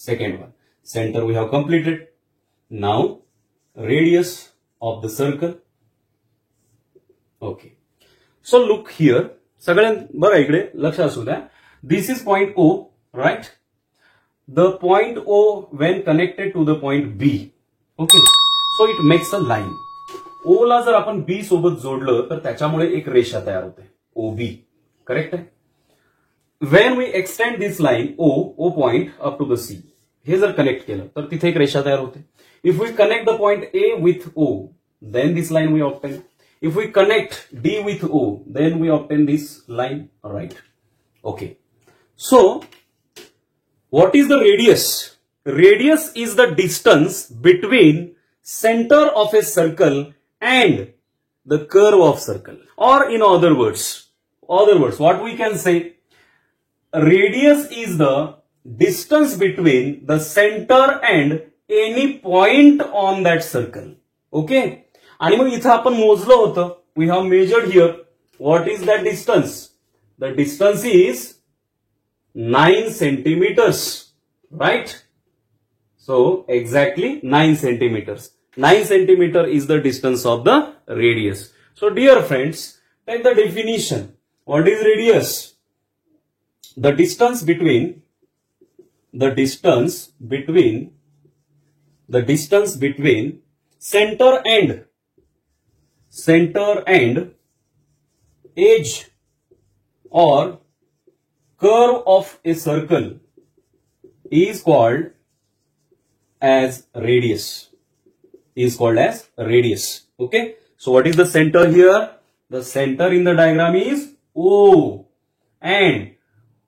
Second one, center we have completed. Now radius of the circle. Okay. So look here. सगळ्यां बघा इकडे लक्ष असू द्या. This is point O, right? The point O when connected to the point B. Okay. So it makes a line. O ला जर आपण B सोबत जोडलं तर त्याच्यामुळे एक रेषा तयार होते. OB. करेक्ट आहे? When we extend this line O point up to the C, हे जर कनेक्ट केलं तर तिथे एक रेषा तयार होते. If we connect the point A with O, then this line we obtain. If we connect D with O, then we obtain this line, right? Okay. So, what is the radius? Radius is the distance between center of a circle and the curve of circle. Or in other words, what we can say? Radius is the distance between the center and any point on that circle. Okay? आणि मग इथं आपण मोजलं होतं. We have measured here. What is that distance? The distance is 9 centimeters. Right? So, exactly 9 centimeters. 9 centimeter is the distance of the radius. So, dear friends, take the definition. What is radius? The distance between center and edge or curve of a circle is called as radius. Okay. So what is the center here? The center in the diagram is O. And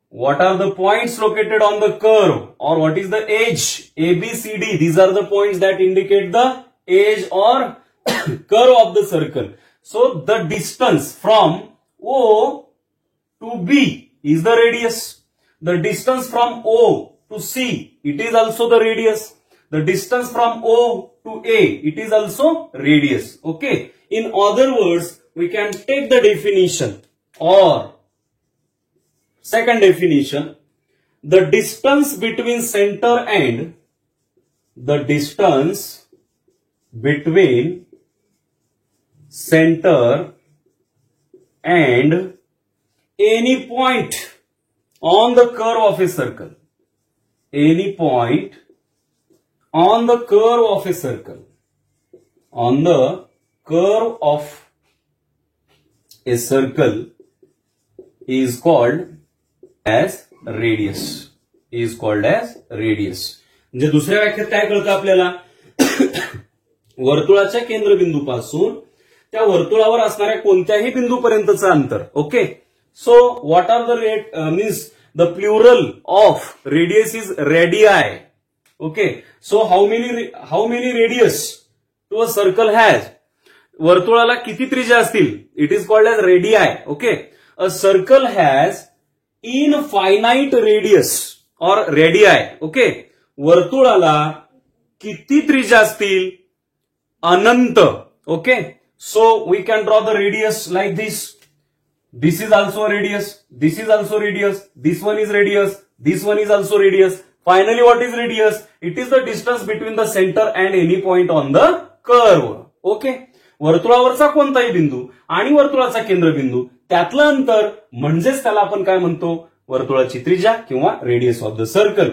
what are the points located on the curve, or what is the edge? A, B, C, D. These are the points that indicate the edge or curve of the circle. So the distance from O to B is the radius. The distance from O to C, it is also the radius. The distance from O to A, it is also radius. Okay. In other words, we can take the definition, or second definition, the distance between center and any point on the curve of a circle. Any point on the curve of a circle. On the curve of a circle is called as radius. म्हणजे दुसऱ्या व्याख्यात काय कळतं आपल्याला? वर्तुळाच्या केंद्रबिंदूपासून त्या वर्तुळावर असणाऱ्या कोणत्याही बिंदूपर्यंतचं अंतर. Okay. So what are the means the plural of radius is radii. Okay. So how many radius to a circle has? वर्तुळाला किती त्रिज्या असतील? It is called as radii. Okay. A circle has infinite radius और radii. Okay. वर्तुळाला किती त्रिज्या असतील? अनंत. Okay. So we can draw the radius like this. This is also radius. This is also radius. This one is radius. This one is also radius. Finally, what is radius? It is the distance between the center and any point on the curve. Okay. वर्तुळावरचा कोणताही बिंदू आणि वर्तुळाचा केंद्रबिंदू त्यातलं अंतर म्हणजेच त्याला आपण काय म्हणतो? वर्तुळाची त्रिज्या किंवा radius of the circle.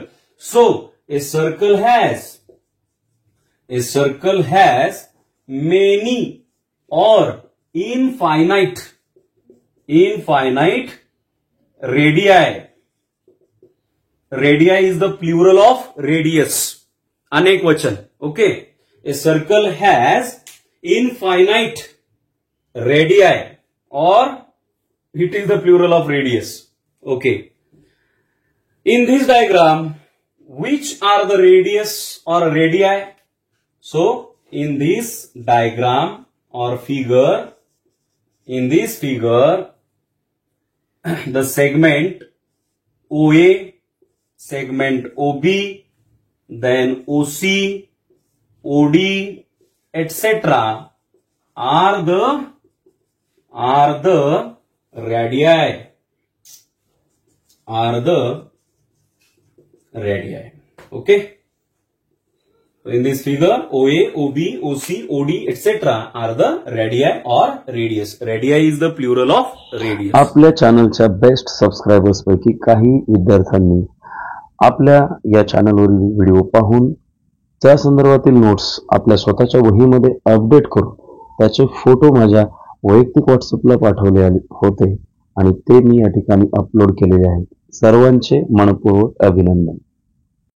So a circle has many और infinite radii. Radii is the plural of radius. अनेक वचन. Okay. A circle has infinite radii, or it is the plural of radius. Okay. In this diagram, which are the radius or radii? So, in this diagram or figure, in this figure, the segment OA, segment OB, then OC, OD, etc. are the radii. Okay. In this figure, OA, OB, OC, OD, etc. are the radii or radius. Radii is the plural of radius. आपल्या चॅनलच्या best subscribers पैकी काही विद्यार्थ्यांनी आपल्या या चॅनलवरील video पाहून त्या संदर्भातील नोट्स आपल्या स्वतःच्या वहीमध्ये अपडेट करून त्याचे फोटो माझ्या वैयक्तिक व्हॉट्सअपला पाठवले होते आणि ते मी या ठिकाणी अपलोड केलेले आहेत. सर्वांचे मनपूर्वक अभिनंदन.